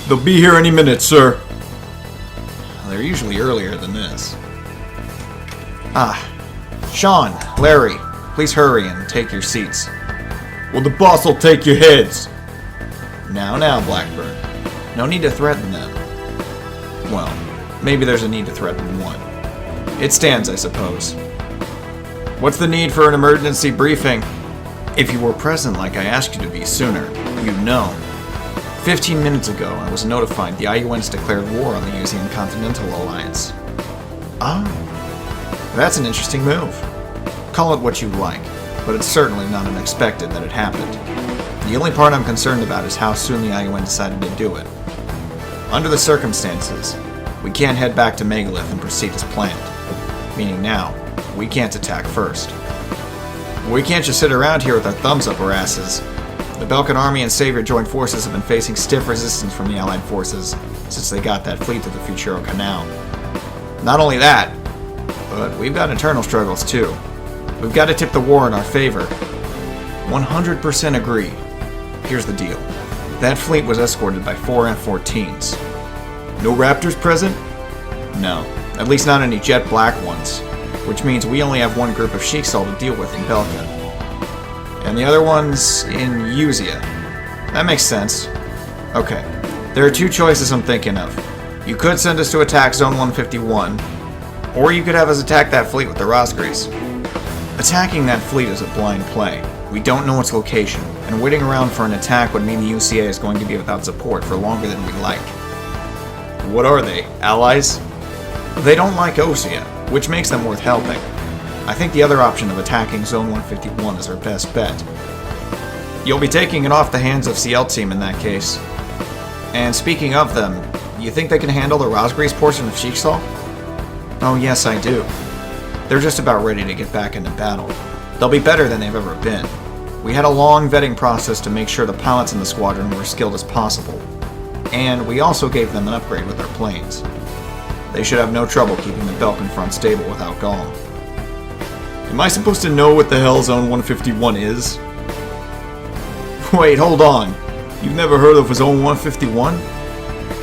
They'll be here any minute, sir. They're usually earlier than this. Sean, Larry, please hurry and take your seats. Well, the boss will take your heads. Now, Blackburn. No need to threaten them. Well, maybe there's a need to threaten one. It stands, I suppose. What's the need for an emergency briefing? If you were present like I asked you to be sooner, you'd know. 15 minutes ago, I was notified the IUN's declared war on the Usean Continental Alliance. That's an interesting move. Call it what you like, but it's certainly not unexpected that it happened. The only part I'm concerned about is how soon the IUN decided to do it. Under the circumstances, we can't head back to Megalith and proceed as planned. Meaning now, we can't attack first. We can't just sit around here with our thumbs up our asses. The Belkan Army and Savior Joint Forces have been facing stiff resistance from the Allied forces since they got that fleet to the Futuro Canal. Not only that, but we've got internal struggles too. We've got to tip the war in our favor. 100% agree. Here's the deal. That fleet was escorted by 4 F-14s. No Raptors present? No, at least not any jet black ones, which means we only have one group of Sheiksaw to deal with in Belka. And the other one's in Uzia. That makes sense. Okay, there are two choices I'm thinking of. You could send us to attack Zone 151, or you could have us attack that fleet with the Rosgris. Attacking that fleet is a blind play. We don't know its location, and waiting around for an attack would mean the UCA is going to be without support for longer than we'd like. What are they? Allies? They don't like Osea, which makes them worth helping. I think the other option of attacking Zone 151 is our best bet. You'll be taking it off the hands of CL Team in that case. And speaking of them, you think they can handle the Rosgris portion of Sheiksaw? Oh yes, I do. They're just about ready to get back into battle. They'll be better than they've ever been. We had a long vetting process to make sure the pilots in the squadron were as skilled as possible. And we also gave them an upgrade with our planes. They should have no trouble keeping the Belkan front stable without Gaul. Am I supposed to know what the hell Zone 151 is? Wait, hold on. You've never heard of Zone 151?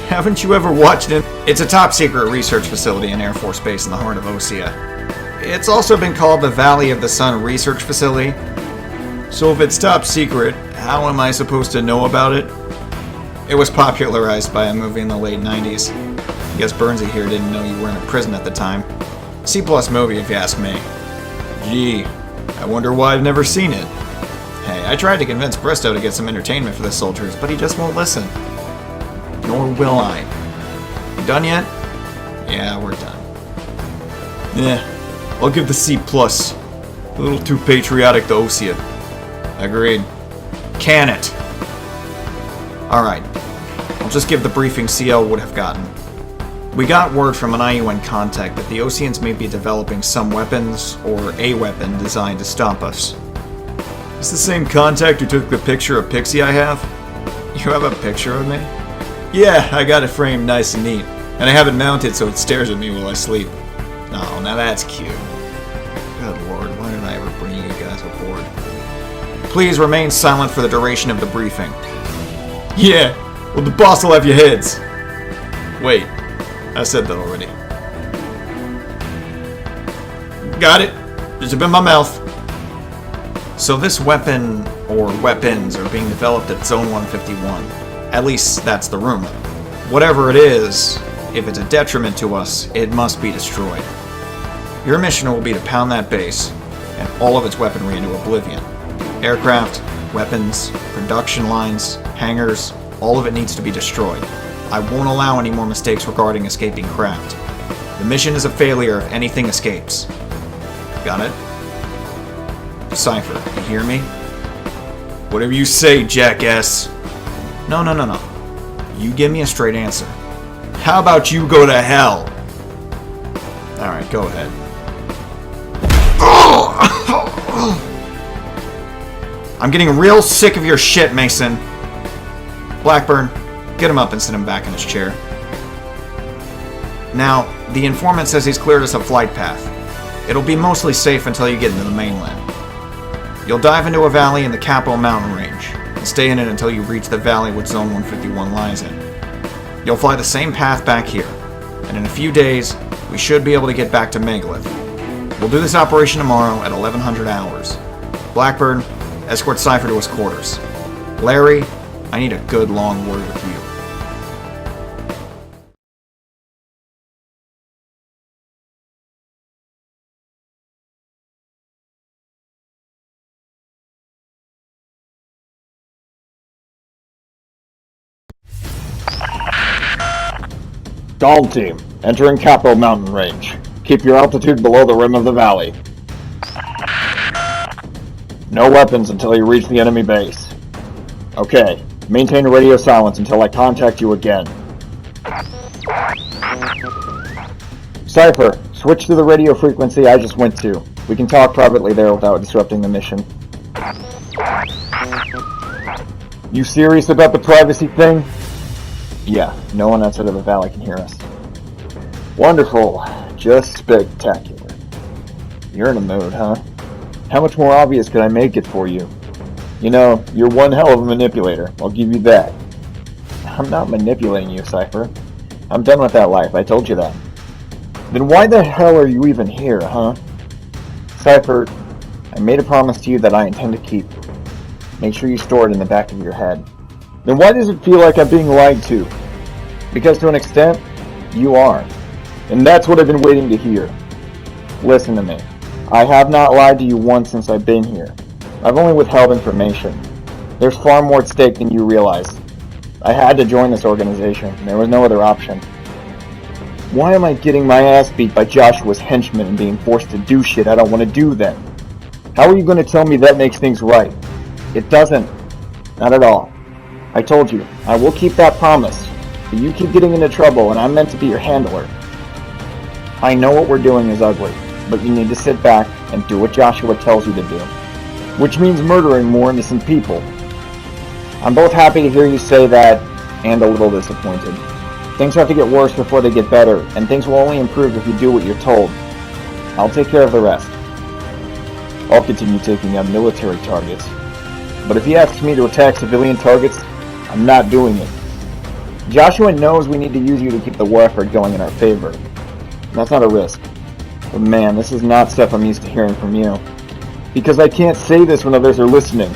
Haven't you ever watched it? It's a top-secret research facility in Air Force Base in the heart of Osea. It's also been called the Valley of the Sun Research Facility. So if it's top secret, how am I supposed to know about it? It was popularized by a movie in the late 90s. Guess Burnsy here didn't know you were in a prison at the time. C+ movie if you ask me. Gee, I wonder why I've never seen it. Hey, I tried to convince Bristow to get some entertainment for the soldiers, but he just won't listen. Nor will I. You done yet? Yeah, we're done. Yeah, I'll give the C+. A little too patriotic to Osea. Agreed. Can it? Alright, I'll just give the briefing CL would have gotten. We got word from an IUN contact that the Oseans may be developing some weapons, or a weapon, designed to stop us. It's the same contact who took the picture of Pixie I have? You have a picture of me? Yeah, I got it framed nice and neat, and I have it mounted so it stares at me while I sleep. Oh, now that's cute. Good lord, why did I ever bring you guys aboard? Please remain silent for the duration of the briefing. Yeah, well the boss will have your heads. Wait, I said that already. Got it. Just up in my mouth. So this weapon, or weapons, are being developed at Zone 151. At least, that's the rumor. Whatever it is, if it's a detriment to us, it must be destroyed. Your mission will be to pound that base, and all of its weaponry into oblivion. Aircraft, weapons, production lines, hangars, all of it needs to be destroyed. I won't allow any more mistakes regarding escaping craft. The mission is a failure if anything escapes. Got it? Cypher, you hear me? Whatever you say, jackass. No. You give me a straight answer. How about you go to hell? Alright, go ahead. I'm getting real sick of your shit, Mason. Blackburn, get him up and sit him back in his chair. Now, the informant says he's cleared us a flight path. It'll be mostly safe until you get into the mainland. You'll dive into a valley in the Capital Mountain Range, and stay in it until you reach the valley which Zone 151 lies in. You'll fly the same path back here, and in a few days, we should be able to get back to Megalith. We'll do this operation tomorrow at 1100 hours. Blackbird, escort Cypher to his quarters. Larry, I need a good long word with you. Dawn Team, entering Capital Mountain Range. Keep your altitude below the rim of the valley. No weapons until you reach the enemy base. Okay, maintain radio silence until I contact you again. Cypher, switch to the radio frequency I just went to. We can talk privately there without disrupting the mission. You serious about the privacy thing? Yeah, no one outside of the valley can hear us. Wonderful. Just spectacular. You're in a mood, huh? How much more obvious could I make it for you? You know, you're one hell of a manipulator. I'll give you that. I'm not manipulating you, Cypher. I'm done with that life. I told you that. Then why the hell are you even here, huh? Cypher, I made a promise to you that I intend to keep. Make sure you store it in the back of your head. Then why does it feel like I'm being lied to? Because to an extent, you are. And that's what I've been waiting to hear. Listen to me. I have not lied to you once since I've been here. I've only withheld information. There's far more at stake than you realize. I had to join this organization. There was no other option. Why am I getting my ass beat by Joshua's henchmen and being forced to do shit I don't want to do then? How are you going to tell me that makes things right? It doesn't. Not at all. I told you, I will keep that promise. But you keep getting into trouble and I'm meant to be your handler. I know what we're doing is ugly, but you need to sit back and do what Joshua tells you to do. Which means murdering more innocent people. I'm both happy to hear you say that, and a little disappointed. Things have to get worse before they get better, and things will only improve if you do what you're told. I'll take care of the rest. I'll continue taking out military targets. But if he asks me to attack civilian targets, I'm not doing it. Joshua knows we need to use you to keep the war effort going in our favor. That's not a risk. But man, this is not stuff I'm used to hearing from you. Because I can't say this when others are listening.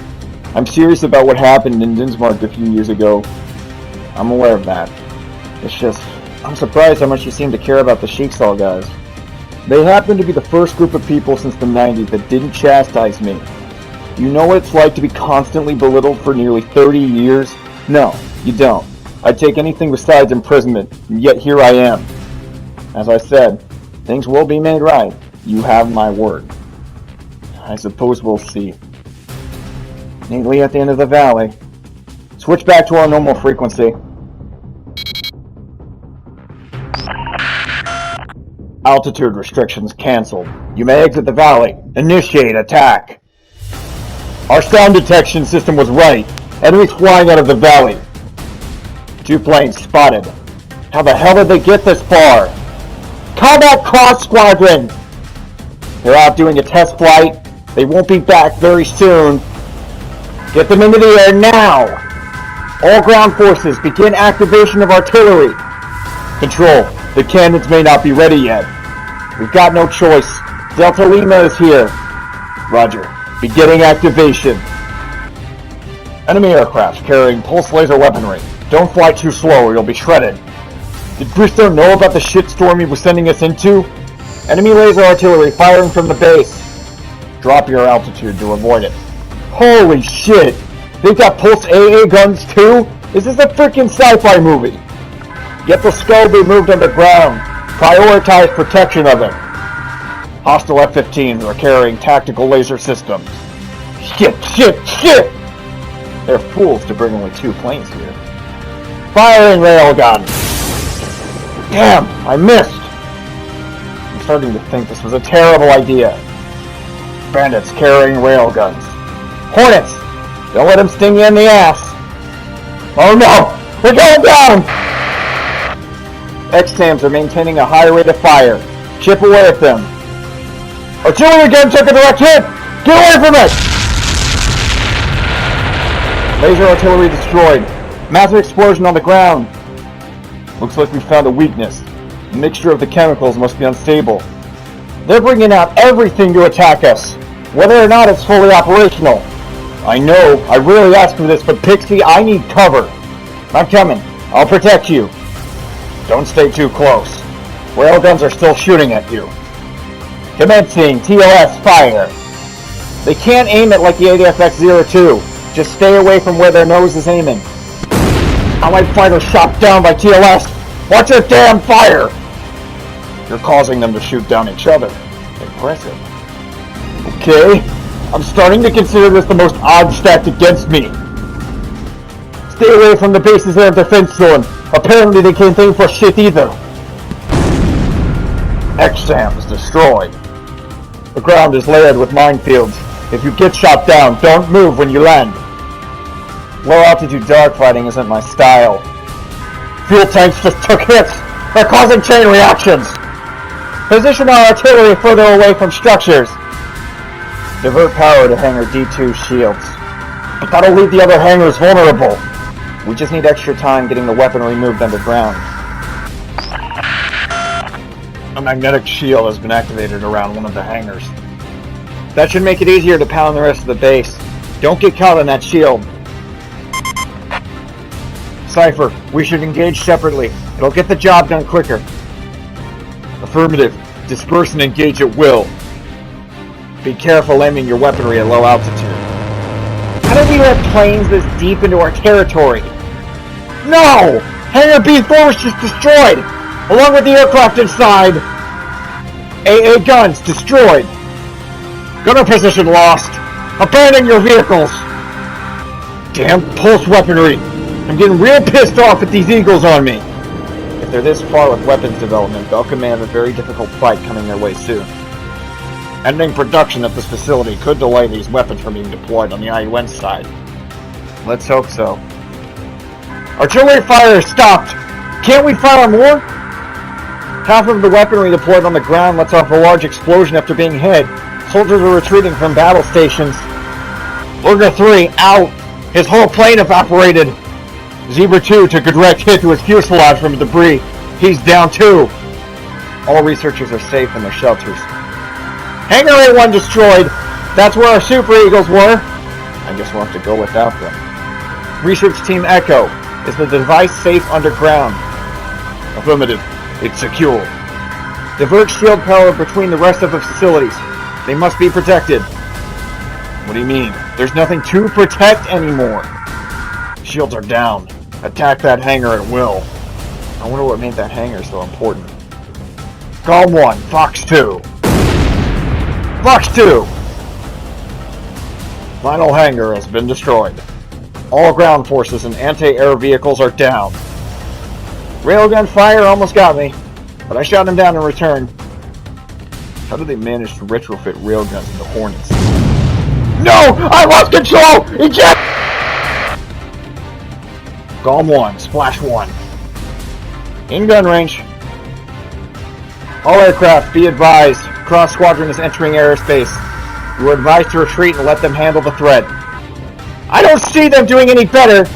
I'm serious about what happened in Dinsmark a few years ago. I'm aware of that. It's just, I'm surprised how much you seem to care about the Sheikstall guys. They happen to be the first group of people since the 90s that didn't chastise me. You know what it's like to be constantly belittled for nearly 30 years? No, you don't. I'd take anything besides imprisonment, and yet here I am. As I said, things will be made right. You have my word. I suppose we'll see. Neatly at the end of the valley. Switch back to our normal frequency. Altitude restrictions canceled. You may exit the valley. Initiate attack. Our sound detection system was right. Enemies flying out of the valley. 2 planes spotted. How the hell did they get this far? Combat Cross Squadron! They're out doing a test flight. They won't be back very soon. Get them into the air now! All ground forces, begin activation of artillery. Control, the cannons may not be ready yet. We've got no choice. Delta Lima is here. Roger. Beginning activation. Enemy aircraft carrying pulse laser weaponry. Don't fly too slow or you'll be shredded. Did Bristow know about the shitstorm he was sending us into? Enemy laser artillery firing from the base. Drop your altitude to avoid it. Holy shit! They've got pulse AA guns too? Is this a freaking sci-fi movie? Get the skull be moved underground. Prioritize protection of it. Hostile F-15s are carrying tactical laser systems. Shit! They're fools to bring only 2 planes here. Firing railgun! Damn, I missed! I'm starting to think this was a terrible idea. Bandits carrying railguns. Hornets! Don't let them sting you in the ass! Oh no! We're going down! X-TAMs are maintaining a high rate of fire. Chip away at them. Artillery gun took a direct hit! Get away from it! Laser artillery destroyed. Massive explosion on the ground. Looks like we found a weakness. The mixture of the chemicals must be unstable. They're bringing out everything to attack us, whether or not it's fully operational. I know, I rarely ask for this, but Pixie, I need cover. I'm coming. I'll protect you. Don't stay too close. Railguns are still shooting at you. Commencing TOS fire. They can't aim it like the ADFX-02. Just stay away from where their nose is aiming. Allied fighter shot down by TOS. Watch your damn fire! You're causing them to shoot down each other. Impressive. Okay, I'm starting to consider this the most odd stacked against me. Stay away from the base's air defense zone. Apparently they can't aim for shit either. XSAM is destroyed. The ground is layered with minefields. If you get shot down, don't move when you land. Low altitude dogfighting isn't my style. Fuel tanks just took hits. They're causing chain reactions. Position our artillery further away from structures. Divert power to hangar D2 shields. But that'll leave the other hangars vulnerable. We just need extra time getting the weaponry moved underground. A magnetic shield has been activated around one of the hangars. That should make it easier to pound the rest of the base. Don't get caught on that shield. Cypher, we should engage separately. It'll get the job done quicker. Affirmative. Disperse and engage at will. Be careful aiming your weaponry at low altitude. How did we let planes this deep into our territory? No! Hangar B4 was just destroyed! Along with the aircraft inside! AA guns destroyed! Gunner position lost! Abandon your vehicles! Damn pulse weaponry! I'm getting real pissed off at these eagles on me! If they're this far with weapons development, Belka may have a very difficult fight coming their way soon. Ending production at this facility could delay these weapons from being deployed on the IUN side. Let's hope so. Artillery fire is stopped! Can't we fire more? Half of the weaponry deployed on the ground lets off a large explosion after being hit. Soldiers are retreating from battle stations. Lurga 3, out! His whole plane evaporated! Zebra 2 took a direct hit to his fuselage from debris. He's down too. All researchers are safe in their shelters. Hangar A1 destroyed. That's where our Super Eagles were. I guess we'll have to go without them. Research Team Echo. Is the device safe underground? Affirmative. It's secure. Divert shield power between the rest of the facilities. They must be protected. What do you mean? There's nothing to protect anymore. Shields are down. Attack that hangar at will. I wonder what made that hangar so important. Calm 1, Fox 2. Fox 2! Final hangar has been destroyed. All ground forces and anti-air vehicles are down. Railgun fire almost got me, but I shot him down in return. How did they manage to retrofit railguns into Hornets? No! I lost control! Eject! Golem 1, Splash 1. In gun range. All aircraft, be advised. Cross Squadron is entering airspace. You are advised to retreat and let them handle the threat. I don't see them doing any better,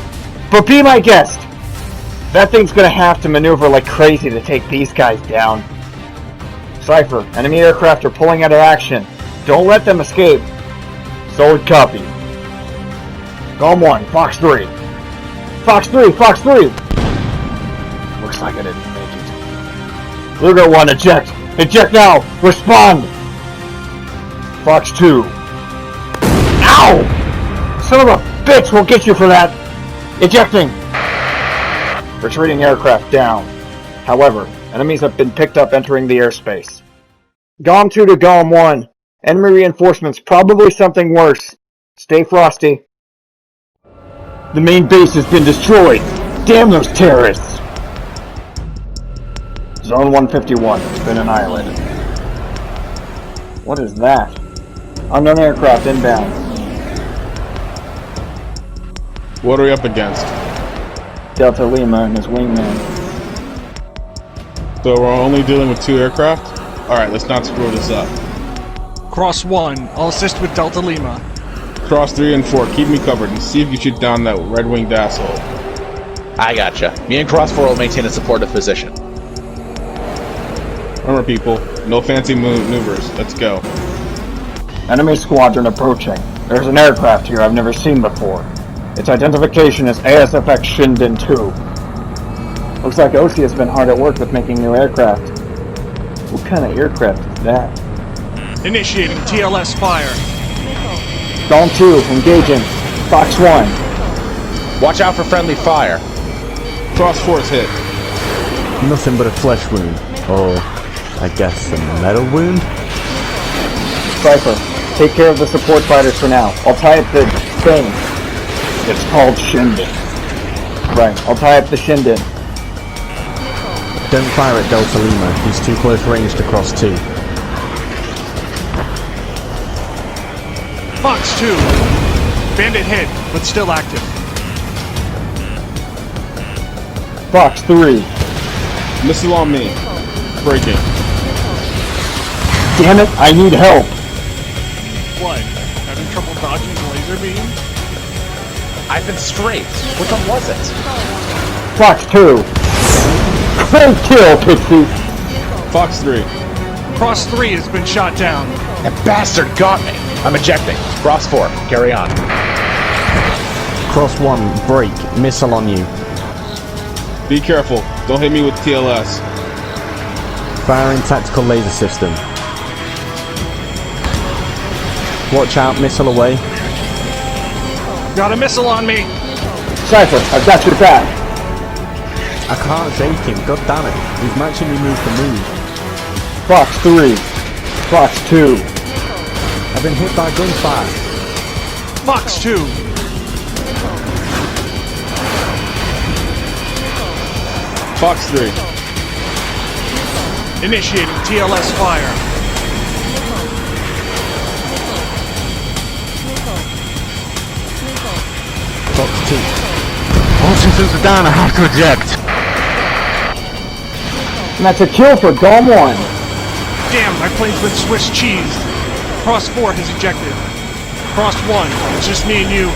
but be my guest. That thing's gonna have to maneuver like crazy to take these guys down. Cypher, enemy aircraft are pulling out of action. Don't let them escape. Solid copy. Golem 1, Fox 3. Fox 3, Fox 3! Looks like I didn't make it. Luger 1, eject! Eject now! Respond! Fox 2. Ow! Son of a bitch will get you for that! Ejecting! Retreating aircraft down. However, enemies have been picked up entering the airspace. Golem 2 to Golem 1. Enemy reinforcements, probably something worse. Stay frosty. The main base has been destroyed. Damn those terrorists! Zone 151 has been annihilated. What is that? Unknown aircraft inbound. What are we up against? Delta Lima and his wingman. So we're only dealing with 2 aircraft? Alright, let's not screw this up. Cross 1, I'll assist with Delta Lima. Cross 3 and 4, keep me covered and see if you shoot down that red-winged asshole. I gotcha. Me and Cross 4 will maintain a supportive position. Remember, people, no fancy maneuvers. Let's go. Enemy squadron approaching. There's an aircraft here I've never seen before. Its identification is ASFX Shinden 2. Looks like OC has been hard at work with making new aircraft. What kind of aircraft is that? Initiating TLS fire. Dawn 2, engaging. Fox 1. Watch out for friendly fire. Cross 4's hit. Nothing but a flesh wound. Or, I guess, a metal wound? Cypher, take care of the support fighters for now. I'll tie up the thing. It's called Shinden. Right, I'll tie up the Shinden. Don't fire at Delta Lima. He's too close range to cross 2. Fox 2. Bandit hit, but still active. Fox 3. Missile on me. Breaking. Damn it, I need help. What? Having trouble dodging the laser beam? I've been straight. Which one was it? Fox 2. Great kill, Pixie. Fox 3. Cross 3 has been shot down. That bastard got me. I'm ejecting. Cross 4, carry on. Cross 1, break. Missile on you. Be careful. Don't hit me with TLS. Firing tactical laser system. Watch out, missile away. Got a missile on me. Cypher, I've got your back. I can't shake him, god damn it. He's matching me move for move. Fox 3. Fox 2. I've been hit by gunfire. Fox 2. Fox 3. Initiating TLS fire. Fox 2. All systems are down, I have to eject. And that's a kill for Dom 1. Damn, my plane's been Swiss cheesed. Cross 4 has ejected. Cross 1, it's just me and you.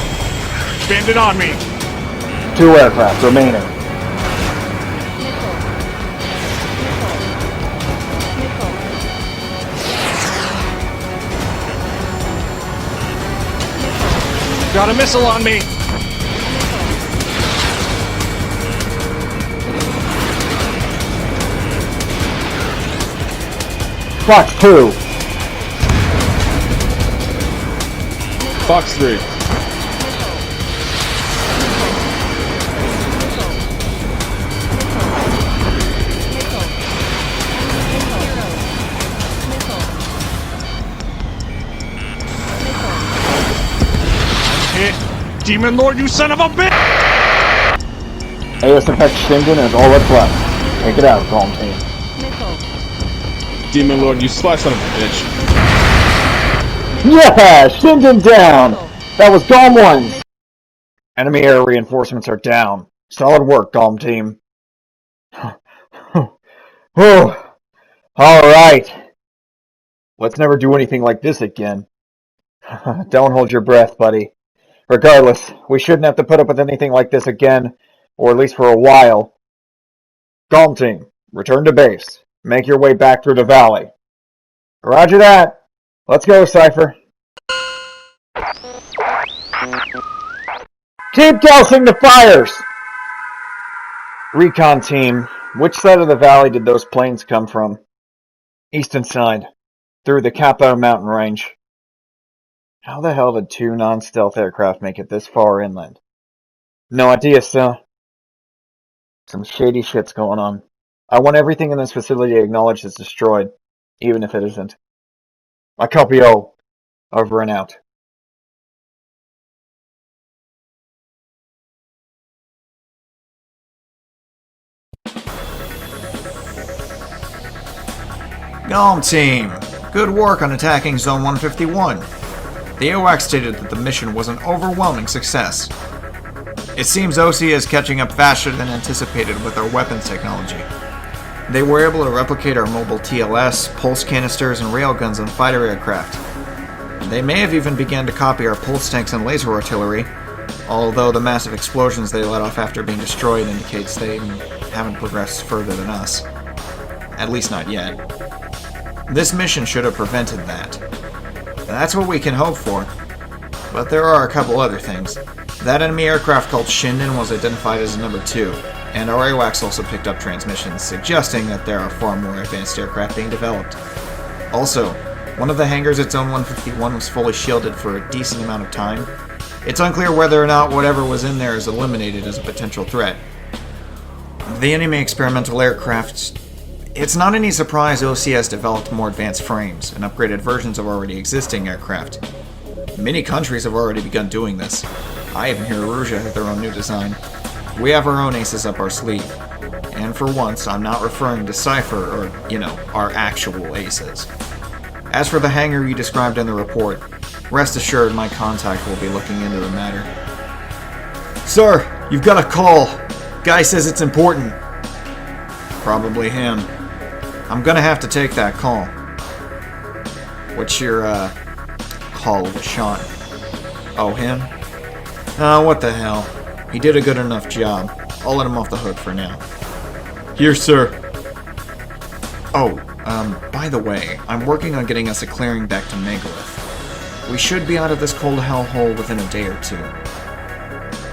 Bandit on me. 2 aircraft remaining. Got a missile on me. Fox 2. Fox 3. Hit. Demon Lord, you son of a bitch! ASFX Shinden is all that's left. Take it out, Calm Team. Demon Lord, you sly son of a bitch. Yeah! Shinden down! That was Dom 1! Enemy air reinforcements are down. Solid work, Dom Team. Alright. Let's never do anything like this again. Don't hold your breath, buddy. Regardless, we shouldn't have to put up with anything like this again, or at least for a while. Dom Team, return to base. Make your way back through the valley. Roger that. Let's go, Cypher. Keep dousing the fires! Recon team, which side of the valley did those planes come from? Eastern side, through the Capo mountain range. How the hell did 2 non-stealth aircraft make it this far inland? No idea, sir. Some shady shit's going on. I want everything in this facility acknowledged as destroyed, even if it isn't. I copy O. Over and out. Golem Team! Good work on attacking Zone 151. The AWAC stated that the mission was an overwhelming success. It seems OC is catching up faster than anticipated with our weapons technology. They were able to replicate our mobile TLS, pulse canisters, and railguns on fighter aircraft. They may have even begun to copy our pulse tanks and laser artillery, although the massive explosions they let off after being destroyed indicates they haven't progressed further than us. At least not yet. This mission should have prevented that. That's what we can hope for. But there are a couple other things. That enemy aircraft called Shinden was identified as number 2, and our AWACS also picked up transmissions, suggesting that there are far more advanced aircraft being developed. Also, one of the hangars at Zone 151 was fully shielded for a decent amount of time. It's unclear whether or not whatever was in there is eliminated as a potential threat. The enemy experimental aircraft... It's not any surprise OC has developed more advanced frames and upgraded versions of already existing aircraft. Many countries have already begun doing this. I even hear Arusia has their own new design. We have our own aces up our sleeve. And for once, I'm not referring to Cypher or, our actual aces. As for the hangar you described in the report, rest assured my contact will be looking into the matter. Sir, you've got a call. Guy says it's important. Probably him. I'm gonna have to take that call. What's your, call of the shot? Oh, him? What the hell. He did a good enough job. I'll let him off the hook for now. Here, sir. Oh, by the way, I'm working on getting us a clearing back to Megalith. We should be out of this cold hellhole within a day or 2.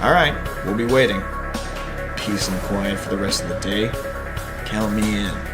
Alright, we'll be waiting. Peace and quiet for the rest of the day. Count me in.